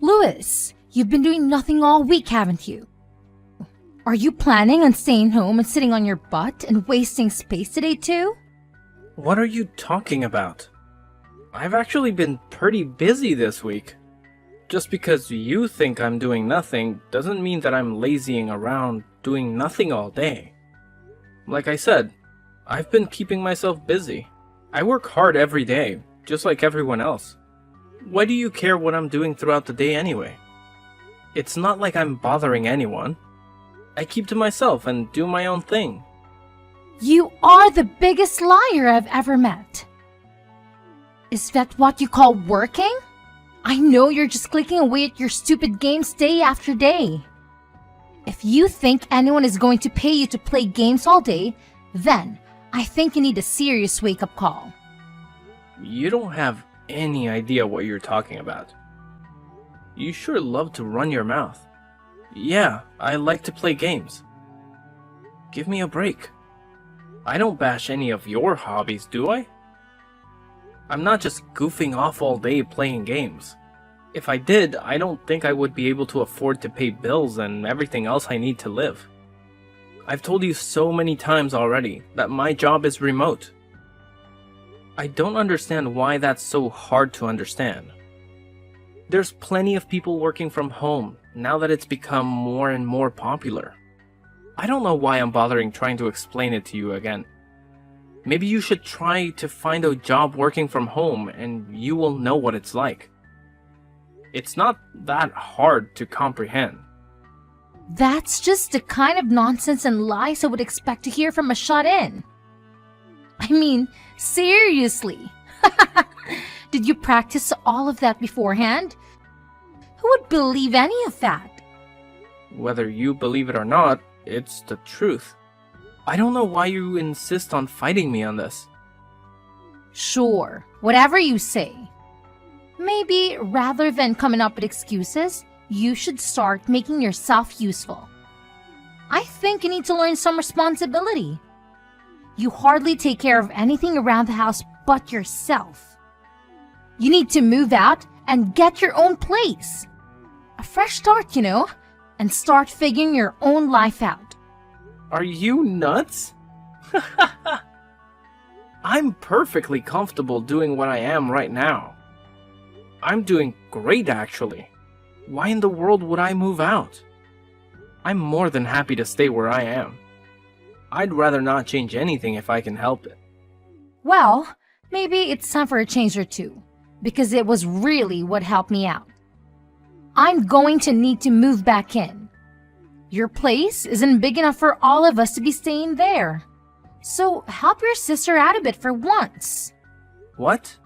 Louis, you've been doing nothing all week, haven't you? Are you planning on staying home and sitting on your butt and wasting space today too? What are you talking about? I've actually been pretty busy this week. Just because you think I'm doing nothing doesn't mean that I'm lazying around doing nothing all day. Like I said, I've been keeping myself busy. I work hard every day, just like everyone else. Why do you care what I'm doing throughout the day anyway? It's not like I'm bothering anyone. I keep to myself and do my own thing. You are the biggest liar I've ever met. Is that what you call working? I know you're just clicking away at your stupid games day after day. If you think anyone is going to pay you to play games all day, then I think you need a serious wake-up call. You don't have any idea what you're talking about. You sure love to run your mouth. Yeah, I like to play games. Give me a break. I don't bash any of your hobbies, do I? I'm not just goofing off all day playing games. If I did, I don't think I would be able to afford to pay bills and everything else I need to live. I've told you so many times already that my job is remote. I don't understand why that's so hard to understand. There's plenty of people working from home now that it's become more and more popular. I don't know why I'm bothering trying to explain it to you again. Maybe you should try to find a job working from home and you will know what it's like. It's not that hard to comprehend. That's just the kind of nonsense and lies I would expect to hear from a shut-in. I mean, seriously. Did you practice all of that beforehand? Who would believe any of that? Whether you believe it or not, it's the truth. I don't know why you insist on fighting me on this. Sure, whatever you say. Maybe rather than coming up with excuses, you should start making yourself useful. I think you need to learn some responsibility. You hardly take care of anything around the house but yourself. You need to move out and get your own place. A fresh start, and start figuring your own life out. Are you nuts? I'm perfectly comfortable doing what I am right now. I'm doing great, actually. Why in the world would I move out? I'm more than happy to stay where I am. I'd rather not change anything if I can help it. Well, maybe it's time for a change or two, because it was really what helped me out. I'm going to need to move back in. Your place isn't big enough for all of us to be staying there. So help your sister out a bit for once. What?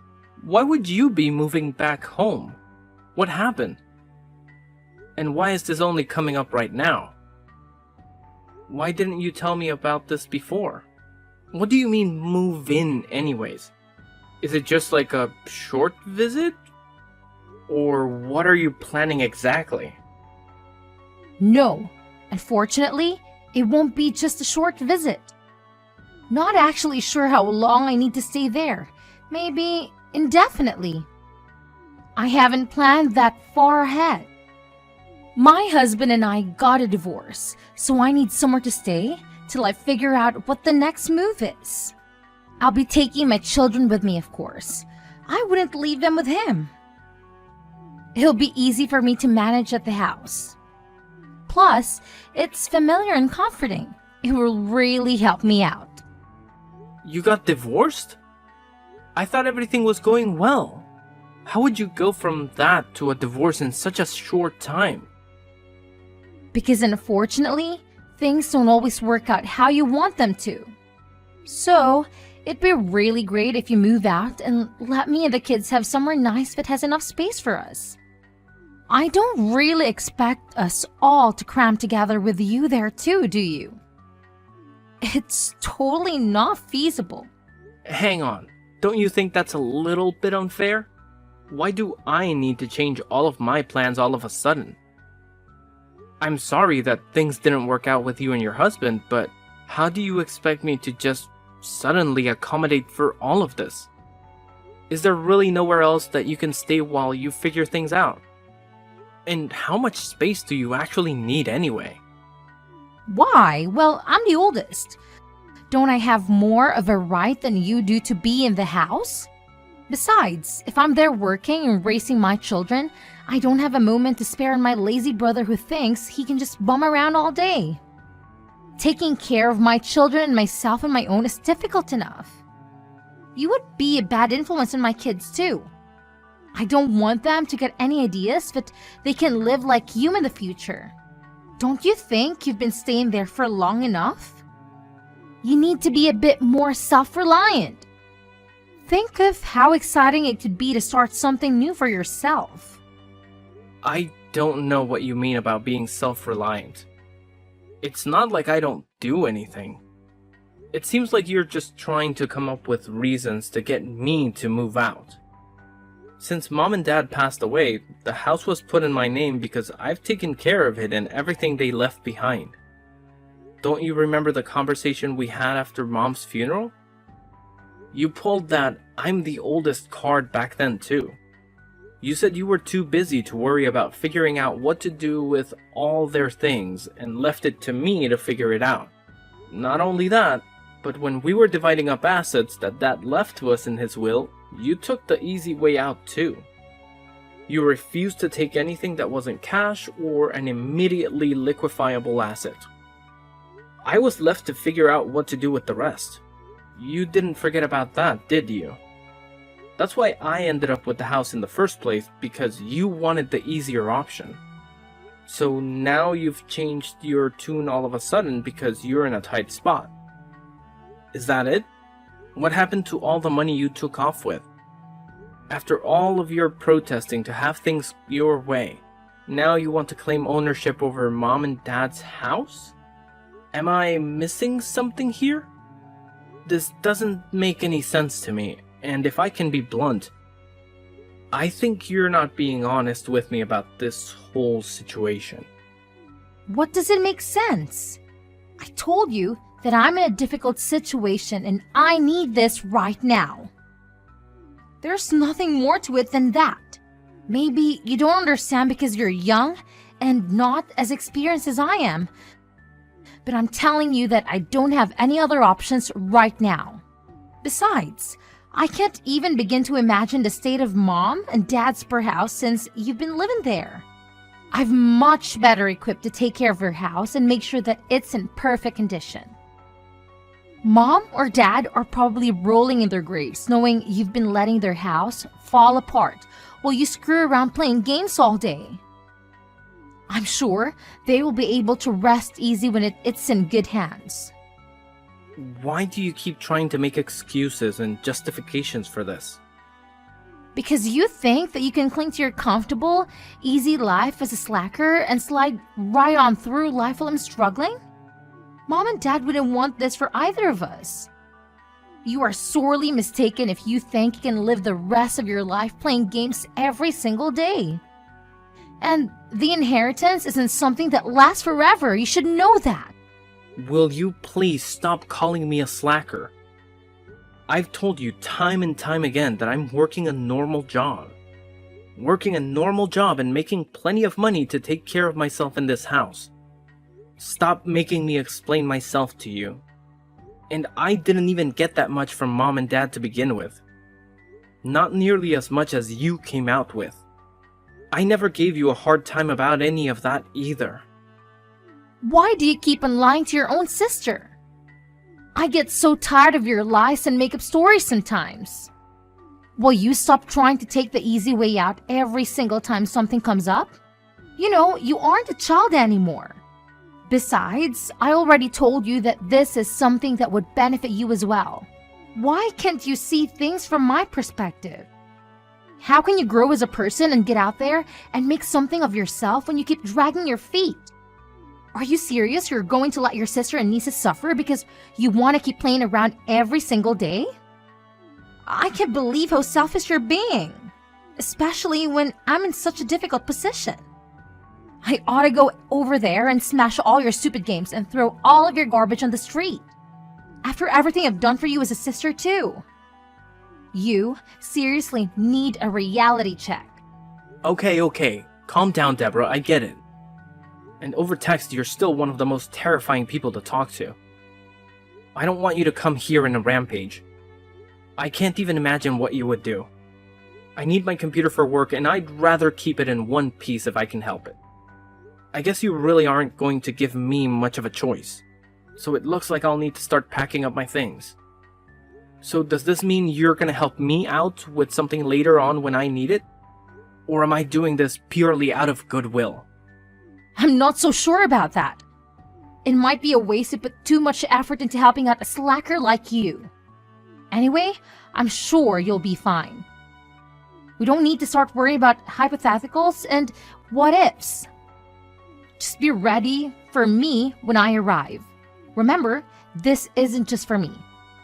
Why would you be moving back home? What happened? And why is this only coming up right now? Why didn't you tell me about this before? What do you mean move in anyways? Is it just like a short visit? Or what are you planning exactly? No, unfortunately, it won't be just a short visit. Not actually sure how long I need to stay there. Maybe indefinitely. I haven't planned that far ahead. My husband and I got a divorce, so I need somewhere to stay till I figure out what the next move is. I'll be taking my children with me, of course. I wouldn't leave them with him. It'll be easy for me to manage at the house. Plus, it's familiar and comforting. It will really help me out. You got divorced? I thought everything was going well. How would you go from that to a divorce in such a short time? Because unfortunately, things don't always work out how you want them to. So, it'd be really great if you move out and let me and the kids have somewhere nice that has enough space for us. I don't really expect us all to cram together with you there too, do you? It's totally not feasible. Hang on, don't you think that's a little bit unfair? Why do I need to change all of my plans all of a sudden? I'm sorry that things didn't work out with you and your husband, but how do you expect me to just suddenly accommodate for all of this? Is there really nowhere else that you can stay while you figure things out? And how much space do you actually need anyway? Why? Well, I'm the oldest. Don't I have more of a right than you do to be in the house? Besides, if I'm there working and raising my children, I don't have a moment to spare on my lazy brother who thinks he can just bum around all day. Taking care of my children and myself on my own is difficult enough. You would be a bad influence on my kids too. I don't want them to get any ideas that they can live like you in the future. Don't you think you've been staying there for long enough? You need to be a bit more self-reliant. Think of how exciting it could be to start something new for yourself. I don't know what you mean about being self-reliant. It's not like I don't do anything. It seems like you're just trying to come up with reasons to get me to move out. Since Mom and Dad passed away, the house was put in my name because I've taken care of it and everything they left behind. Don't you remember the conversation we had after Mom's funeral? You pulled that "I'm the oldest" card back then too. You said you were too busy to worry about figuring out what to do with all their things and left it to me to figure it out. Not only that, but when we were dividing up assets that Dad left to us in his will, you took the easy way out too. You refused to take anything that wasn't cash or an immediately liquefiable asset. I was left to figure out what to do with the rest. You didn't forget about that, did you? That's why I ended up with the house in the first place, because you wanted the easier option. So now you've changed your tune all of a sudden because you're in a tight spot. Is that it? What happened to all the money you took off with? After all of your protesting to have things your way, now you want to claim ownership over Mom and Dad's house? Am I missing something here? This doesn't make any sense to me, and if I can be blunt, I think you're not being honest with me about this whole situation. What does it make sense? I told you that I'm in a difficult situation and I need this right now. There's nothing more to it than that. Maybe you don't understand because you're young and not as experienced as I am, but I'm telling you that I don't have any other options right now. Besides, I can't even begin to imagine the state of Mom and Dad's spare house since you've been living there. I'm much better equipped to take care of your house and make sure that it's in perfect condition. Mom or Dad are probably rolling in their graves knowing you've been letting their house fall apart while you screw around playing games all day. I'm sure they will be able to rest easy when it's in good hands. Why do you keep trying to make excuses and justifications for this? Because you think that you can cling to your comfortable, easy life as a slacker and slide right on through life while I'm struggling? Mom and Dad wouldn't want this for either of us. You are sorely mistaken if you think you can live the rest of your life playing games every single day. And the inheritance isn't something that lasts forever. You should know that. Will you please stop calling me a slacker? I've told you time and time again that I'm working a normal job. Working a normal job and making plenty of money to take care of myself in this house. Stop making me explain myself to you. And I didn't even get that much from Mom and Dad to begin with. Not nearly as much as you came out with. I never gave you a hard time about any of that either. Why do you keep on lying to your own sister? I get so tired of your lies and make-up stories sometimes. Will you stop trying to take the easy way out every single time something comes up? You know, you aren't a child anymore. Besides, I already told you that this is something that would benefit you as well. Why can't you see things from my perspective? How can you grow as a person and get out there and make something of yourself when you keep dragging your feet? Are you serious you're going to let your sister and nieces suffer because you want to keep playing around every single day? I can't believe how selfish you're being, especially when I'm in such a difficult position. I ought to go over there and smash all your stupid games and throw all of your garbage on the street. After everything I've done for you as a sister too. You seriously need a reality check. Okay. Calm down, Deborah, I get it. And over text, you're still one of the most terrifying people to talk to. I don't want you to come here in a rampage. I can't even imagine what you would do. I need my computer for work, and I'd rather keep it in one piece if I can help it. I guess you really aren't going to give me much of a choice, so it looks like I'll need to start packing up my things. So does this mean you're gonna help me out with something later on when I need it? Or am I doing this purely out of goodwill? I'm not so sure about that. It might be a waste to put too much effort into helping out a slacker like you. Anyway, I'm sure you'll be fine. We don't need to start worrying about hypotheticals and what-ifs. Just be ready for me when I arrive. Remember, this isn't just for me.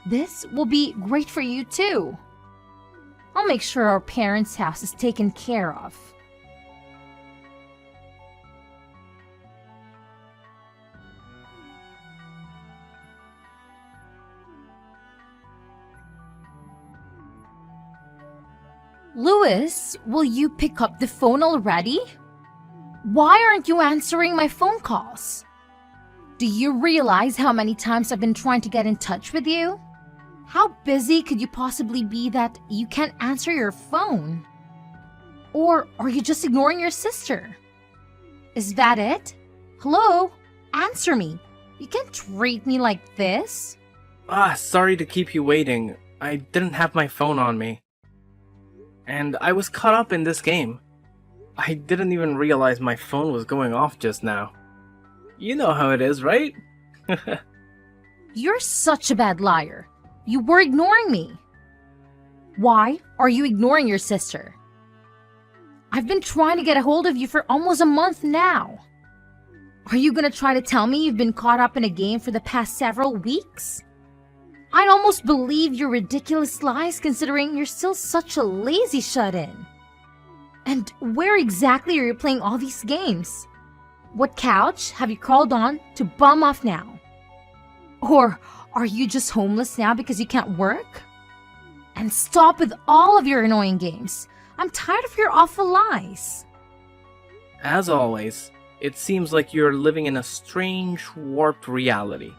This will be great for you too. I'll make sure our parents' house is taken care of. Louis, will you pick up the phone already? Why aren't you answering my phone calls? Do you realize how many times I've been trying to get in touch with you? How busy could you possibly be that you can't answer your phone? Or are you just ignoring your sister? Is that it? Hello? Answer me. You can't treat me like this. Sorry to keep you waiting. I didn't have my phone on me. And I was caught up in this game. I didn't even realize my phone was going off just now. You know how it is, right? You're such a bad liar. You were ignoring me. Why are you ignoring your sister? I've been trying to get a hold of you for almost a month now. Are you gonna try to tell me you've been caught up in a game for the past several weeks? I'd almost believe your ridiculous lies considering you're still such a lazy shut-in. And where exactly are you playing all these games? What couch have you crawled on to bum off now? Or are you just homeless now because you can't work? And stop with all of your annoying games. I'm tired of your awful lies. As always, it seems like you're living in a strange, warped reality.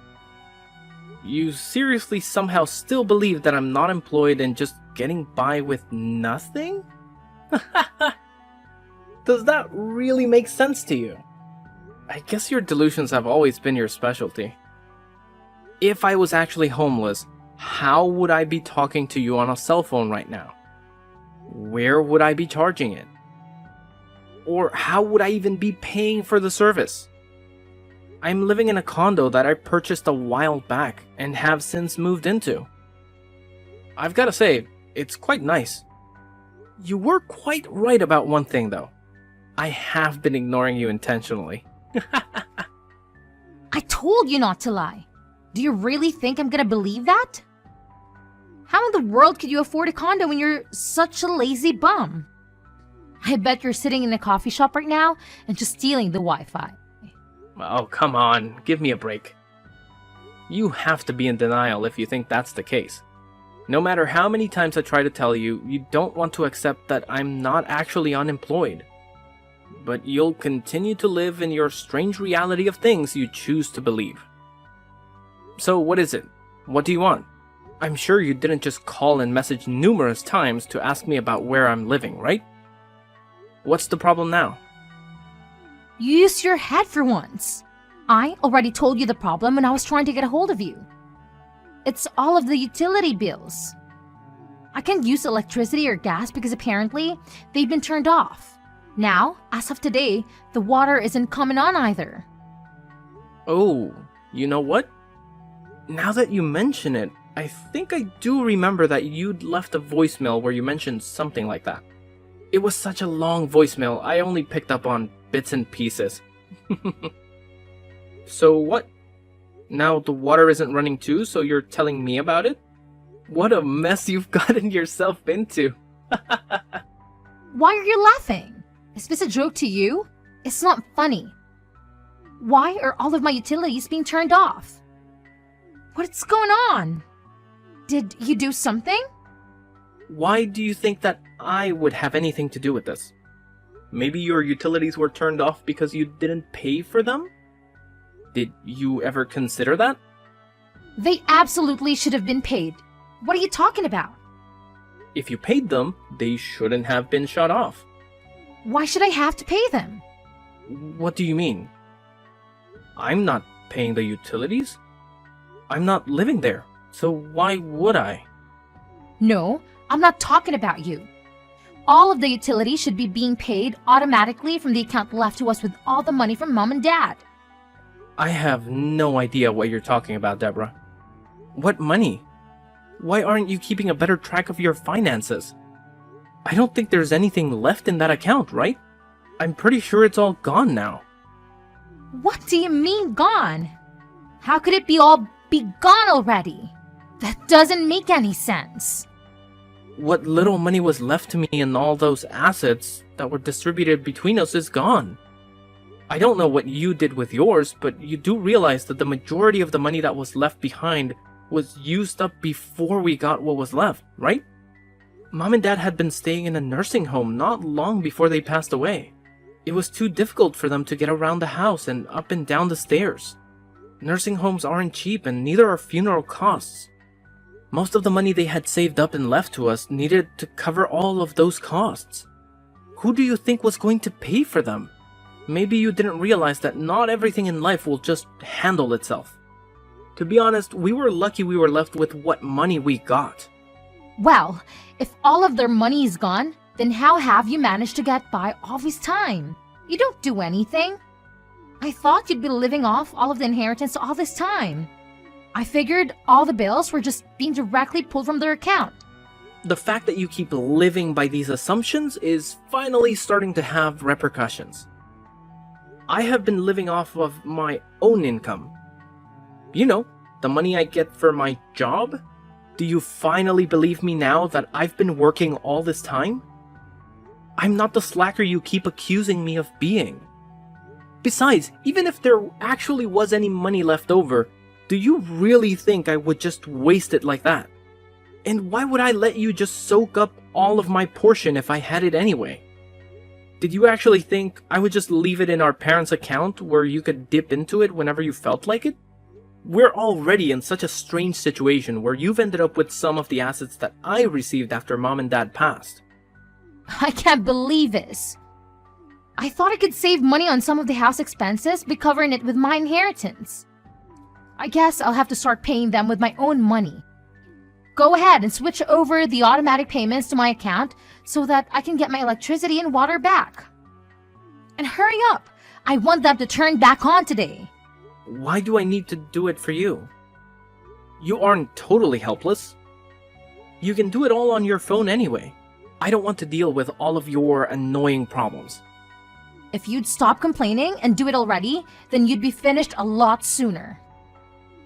You seriously somehow still believe that I'm not employed and just getting by with nothing? Does that really make sense to you? I guess your delusions have always been your specialty. If I was actually homeless, how would I be talking to you on a cell phone right now? Where would I be charging it? Or how would I even be paying for the service? I'm living in a condo that I purchased a while back and have since moved into. I've gotta say, it's quite nice. You were quite right about one thing though. I have been ignoring you intentionally. I told you not to lie. Do you really think I'm gonna believe that? How in the world could you afford a condo when you're such a lazy bum? I bet you're sitting in a coffee shop right now and just stealing the Wi-Fi. Oh, come on, give me a break. You have to be in denial if you think that's the case. No matter how many times I try to tell you, you don't want to accept that I'm not actually unemployed. But you'll continue to live in your strange reality of things you choose to believe. So what is it? What do you want? I'm sure you didn't just call and message numerous times to ask me about where I'm living, right? What's the problem now? Use your head for once. I already told you the problem when I was trying to get a hold of you. It's all of the utility bills. I can't use electricity or gas because apparently they've been turned off. Now, as of today, the water isn't coming on either. Oh, you know what? Now that you mention it, I think I do remember that you'd left a voicemail where you mentioned something like that. It was such a long voicemail, I only picked up on bits and pieces. So what? Now the water isn't running too, so you're telling me about it? What a mess you've gotten yourself into. Why are you laughing? Is this a joke to you? It's not funny. Why are all of my utilities being turned off? What's going on? Did you do something? Why do you think that I would have anything to do with this? Maybe your utilities were turned off because you didn't pay for them? Did you ever consider that? They absolutely should have been paid. What are you talking about? If you paid them, they shouldn't have been shut off. Why should I have to pay them? What do you mean? I'm not paying the utilities. I'm not living there, so why would I? No, I'm not talking about you. All of the utilities should be being paid automatically from the account left to us with all the money from Mom and Dad. I have no idea what you're talking about, Deborah. What money? Why aren't you keeping a better track of your finances? I don't think there's anything left in that account, right? I'm pretty sure it's all gone now. What do you mean gone? How could it be gone already? That doesn't make any sense. What little money was left to me in all those assets that were distributed between us is gone. I don't know what you did with yours, but you do realize that the majority of the money that was left behind was used up before we got what was left, right? Mom and Dad had been staying in a nursing home not long before they passed away. It was too difficult for them to get around the house and up and down the stairs. Nursing homes aren't cheap, and neither are funeral costs. Most of the money they had saved up and left to us needed to cover all of those costs. Who do you think was going to pay for them? Maybe you didn't realize that not everything in life will just handle itself. To be honest, we were lucky we were left with what money we got. Well, if all of their money is gone, then how have you managed to get by all this time? You don't do anything. I thought you'd be living off all of the inheritance all this time. I figured all the bills were just being directly pulled from their account. The fact that you keep living by these assumptions is finally starting to have repercussions. I have been living off of my own income. You know, the money I get for my job? Do you finally believe me now that I've been working all this time? I'm not the slacker you keep accusing me of being. Besides, even if there actually was any money left over, do you really think I would just waste it like that? And why would I let you just soak up all of my portion if I had it anyway? Did you actually think I would just leave it in our parents' account where you could dip into it whenever you felt like it? We're already in such a strange situation where you've ended up with some of the assets that I received after Mom and Dad passed. I can't believe this. I thought I could save money on some of the house expenses by covering it with my inheritance. I guess I'll have to start paying them with my own money. Go ahead and switch over the automatic payments to my account so that I can get my electricity and water back. And hurry up! I want them to turn back on today. Why do I need to do it for you? You aren't totally helpless. You can do it all on your phone anyway. I don't want to deal with all of your annoying problems. If you'd stop complaining and do it already, then you'd be finished a lot sooner.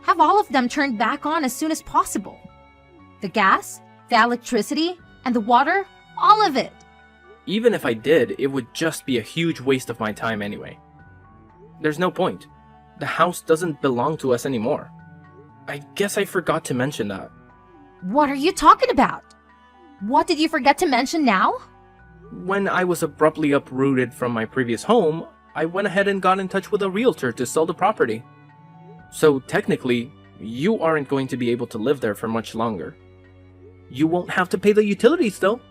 Have all of them turned back on as soon as possible. The gas, the electricity, and the water, all of it. Even if I did, it would just be a huge waste of my time anyway. There's no point. The house doesn't belong to us anymore. I guess I forgot to mention that. What are you talking about? What did you forget to mention now? When I was abruptly uprooted from my previous home, I went ahead and got in touch with a realtor to sell the property. So technically, you aren't going to be able to live there for much longer. You won't have to pay the utilities though.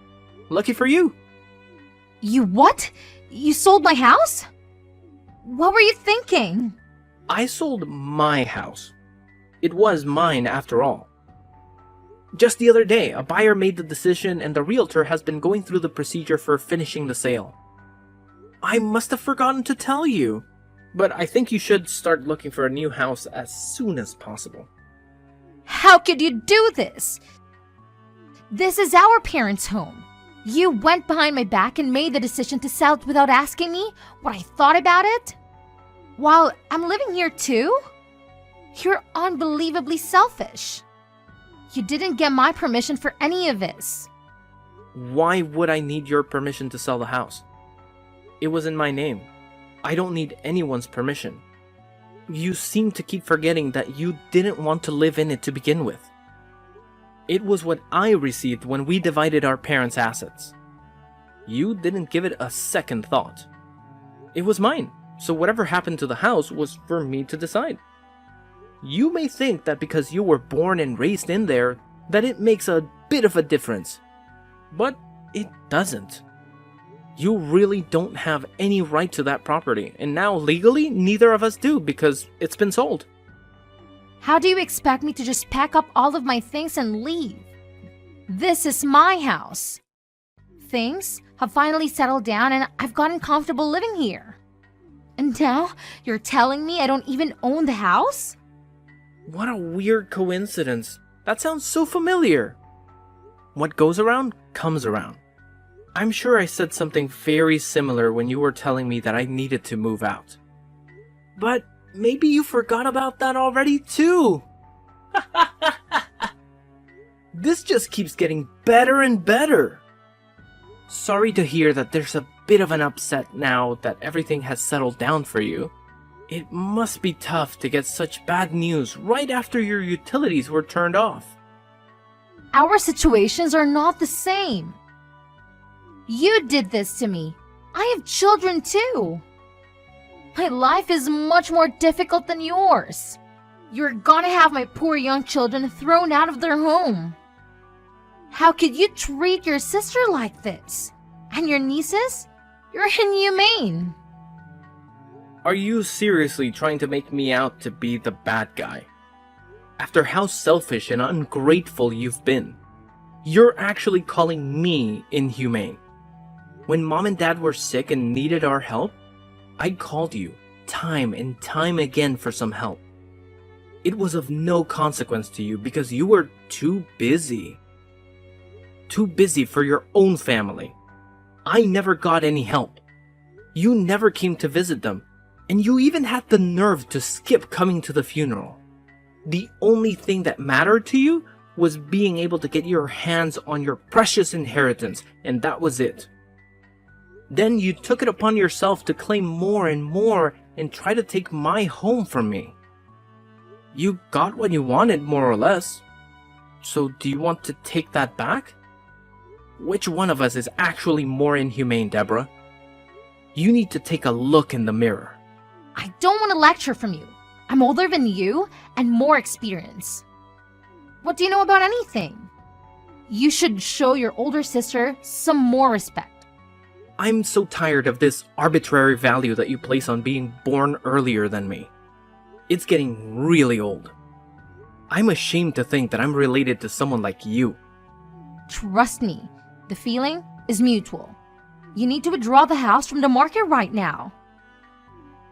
Lucky for you. You what? You sold my house? What were you thinking? I sold my house. It was mine after all. Just the other day, a buyer made the decision and the realtor has been going through the procedure for finishing the sale. I must have forgotten to tell you, but I think you should start looking for a new house as soon as possible. How could you do this? This is our parents' home. You went behind my back and made the decision to sell it without asking me what I thought about it? While I'm living here too? You're unbelievably selfish. You didn't get my permission for any of this. Why would I need your permission to sell the house? It was in my name. I don't need anyone's permission. You seem to keep forgetting that you didn't want to live in it to begin with. It was what I received when we divided our parents' assets. You didn't give it a second thought. It was mine, so whatever happened to the house was for me to decide. You may think that because you were born and raised in there, that it makes a bit of a difference. But it doesn't. You really don't have any right to that property, and now legally, neither of us do because it's been sold. How do you expect me to just pack up all of my things and leave? This is my house. Things have finally settled down and I've gotten comfortable living here. And now you're telling me I don't even own the house? What a weird coincidence. That sounds so familiar. What goes around comes around. I'm sure I said something very similar when you were telling me that I needed to move out. But maybe you forgot about that already too. This just keeps getting better and better. Sorry to hear that there's a bit of an upset now that everything has settled down for you. It must be tough to get such bad news right after your utilities were turned off. Our situations are not the same. You did this to me. I have children too. My life is much more difficult than yours. You're gonna have my poor young children thrown out of their home. How could you treat your sister like this? And your nieces? You're inhumane. Are you seriously trying to make me out to be the bad guy? After how selfish and ungrateful you've been, you're actually calling me inhumane. When Mom and Dad were sick and needed our help, I called you time and time again for some help. It was of no consequence to you because you were too busy. Too busy for your own family. I never got any help. You never came to visit them, and you even had the nerve to skip coming to the funeral. The only thing that mattered to you was being able to get your hands on your precious inheritance, and that was it. Then you took it upon yourself to claim more and more and try to take my home from me. You got what you wanted, more or less. So do you want to take that back? Which one of us is actually more inhumane, Deborah? You need to take a look in the mirror. I don't want a lecture from you. I'm older than you and more experience. What do you know about anything? You should show your older sister some more respect. I'm so tired of this arbitrary value that you place on being born earlier than me. It's getting really old. I'm ashamed to think that I'm related to someone like you. Trust me, the feeling is mutual. You need to withdraw the house from the market right now.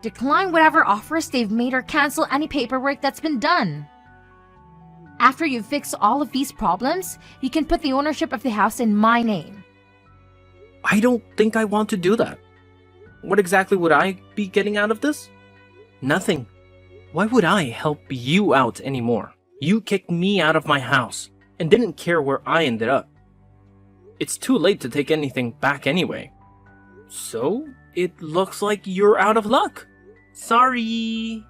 Decline whatever offers they've made or cancel any paperwork that's been done. After you fix all of these problems, you can put the ownership of the house in my name. I don't think I want to do that. What exactly would I be getting out of this? Nothing. Why would I help you out anymore? You kicked me out of my house and didn't care where I ended up. It's too late to take anything back anyway. So, it looks like you're out of luck. Sorry.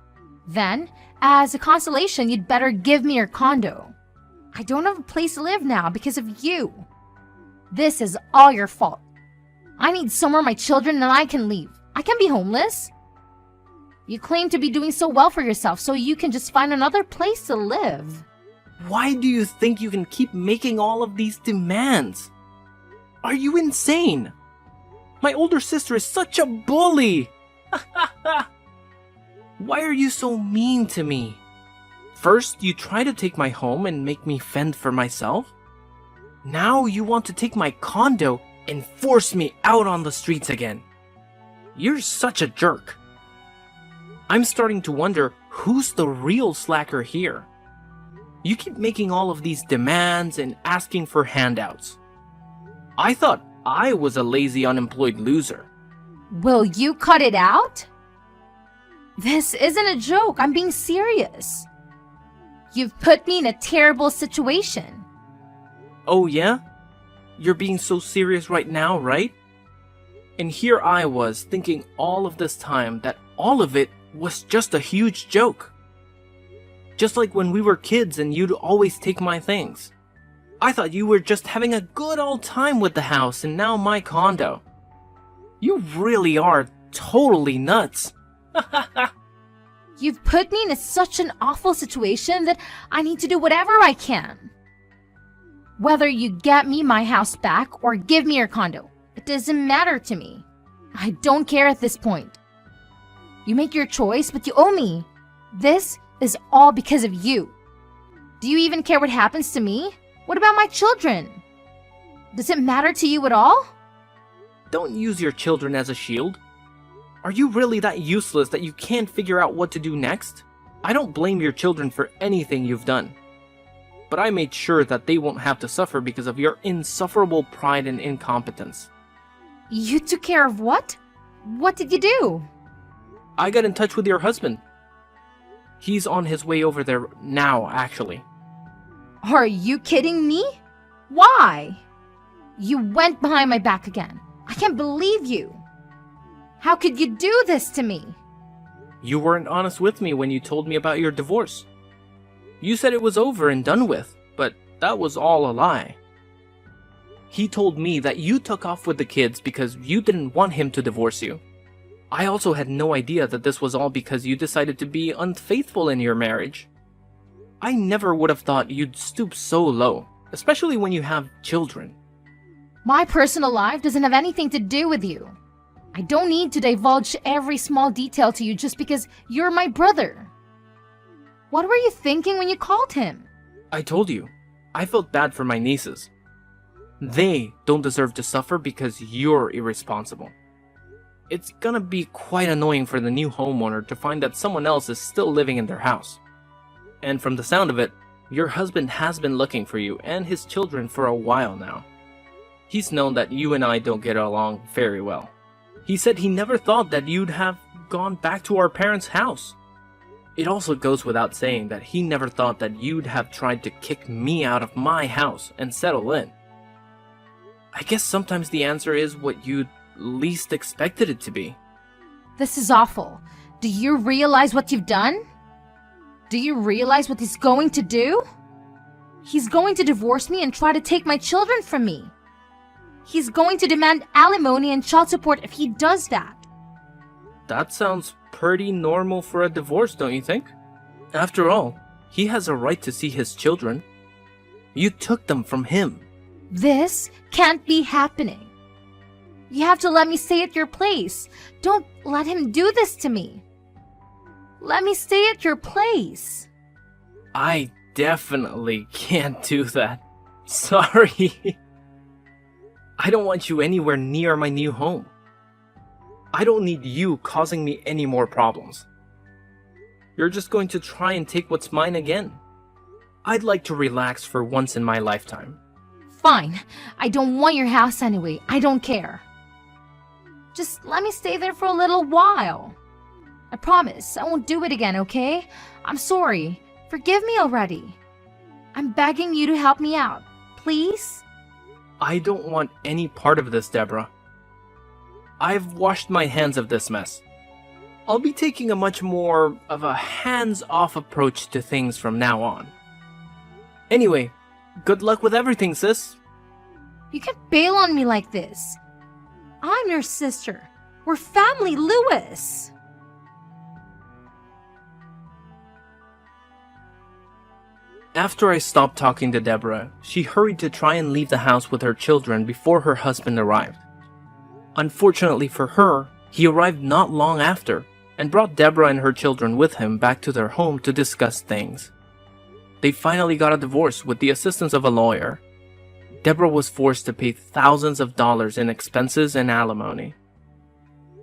Then, as a consolation, you'd better give me your condo. I don't have a place to live now because of you. This is all your fault. I need somewhere my children and I can leave. I can't be homeless. You claim to be doing so well for yourself, so you can just find another place to live. Why do you think you can keep making all of these demands? Are you insane? My older sister is such a bully. Why are you so mean to me? First, you try to take my home and make me fend for myself. Now you want to take my condo and force me out on the streets again. You're such a jerk. I'm starting to wonder who's the real slacker here. You keep making all of these demands and asking for handouts. I thought I was a lazy, unemployed loser. Will you cut it out? This isn't a joke. I'm being serious. You've put me in a terrible situation. Oh yeah? You're being so serious right now, right? And here I was thinking all of this time that all of it was just a huge joke. Just like when we were kids and you'd always take my things. I thought you were just having a good old time with the house and now my condo. You really are totally nuts. You've put me in such an awful situation that I need to do whatever I can. Whether you get me my house back or give me your condo, it doesn't matter to me. I don't care at this point. You make your choice, but you owe me. This is all because of you. Do you even care what happens to me? What about my children? Does it matter to you at all? Don't use your children as a shield. Are you really that useless that you can't figure out what to do next? I don't blame your children for anything you've done. But I made sure that they won't have to suffer because of your insufferable pride and incompetence. You took care of what? What did you do? I got in touch with your husband. He's on his way over there now, actually. Are you kidding me? Why? You went behind my back again. I can't believe you. How could you do this to me? You weren't honest with me when you told me about your divorce. You said it was over and done with, but that was all a lie. He told me that you took off with the kids because you didn't want him to divorce you. I also had no idea that this was all because you decided to be unfaithful in your marriage. I never would have thought you'd stoop so low, especially when you have children. My personal life doesn't have anything to do with you. I don't need to divulge every small detail to you just because you're my brother. What were you thinking when you called him? I told you, I felt bad for my nieces. They don't deserve to suffer because you're irresponsible. It's gonna be quite annoying for the new homeowner to find that someone else is still living in their house. And from the sound of it, your husband has been looking for you and his children for a while now. He's known that you and I don't get along very well. He said he never thought that you'd have gone back to our parents' house. It also goes without saying that he never thought that you'd have tried to kick me out of my house and settle in. I guess sometimes the answer is what you'd least expected it to be. This is awful. Do you realize what you've done? Do you realize what he's going to do? He's going to divorce me and try to take my children from me. He's going to demand alimony and child support if he does that. That sounds pretty normal for a divorce, don't you think? After all, he has a right to see his children. You took them from him. This can't be happening. You have to let me stay at your place. Don't let him do this to me. Let me stay at your place. I definitely can't do that. Sorry. I don't want you anywhere near my new home. I don't need you causing me any more problems. You're just going to try and take what's mine again. I'd like to relax for once in my lifetime. Fine. I don't want your house anyway. I don't care. Just let me stay there for a little while. I promise I won't do it again, okay? I'm sorry. Forgive me already. I'm begging you to help me out. Please? I don't want any part of this, Deborah. I've washed my hands of this mess. I'll be taking a much more of a hands-off approach to things from now on. Anyway, good luck with everything, sis. You can't bail on me like this. I'm your sister. We're family, Lewis. After I stopped talking to Deborah, she hurried to try and leave the house with her children before her husband arrived. Unfortunately for her, he arrived not long after and brought Deborah and her children with him back to their home to discuss things. They finally got a divorce with the assistance of a lawyer. Deborah was forced to pay thousands of dollars in expenses and alimony.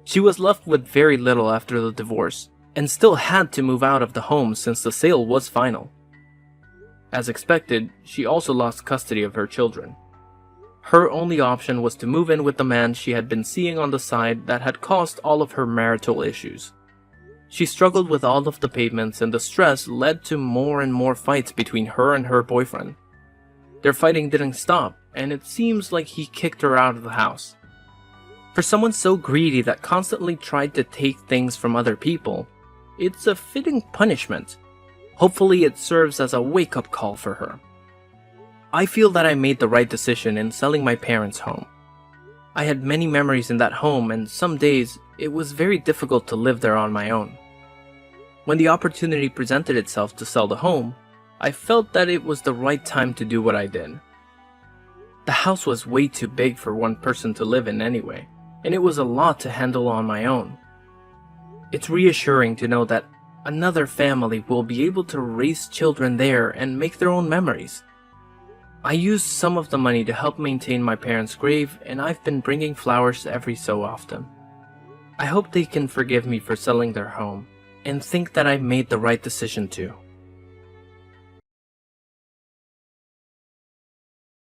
She was left with very little after the divorce and still had to move out of the home since the sale was final. As expected, she also lost custody of her children. Her only option was to move in with the man she had been seeing on the side that had caused all of her marital issues. She struggled with all of the payments, and the stress led to more and more fights between her and her boyfriend. Their fighting didn't stop, and it seems like he kicked her out of the house. For someone so greedy that constantly tried to take things from other people, it's a fitting punishment. Hopefully it serves as a wake-up call for her. I feel that I made the right decision in selling my parents' home. I had many memories in that home, and some days it was very difficult to live there on my own. When the opportunity presented itself to sell the home, I felt that it was the right time to do what I did. The house was way too big for one person to live in anyway, and it was a lot to handle on my own. It's reassuring to know that another family will be able to raise children there and make their own memories. I used some of the money to help maintain my parents' grave, and I've been bringing flowers every so often. I hope they can forgive me for selling their home and think that I made the right decision too.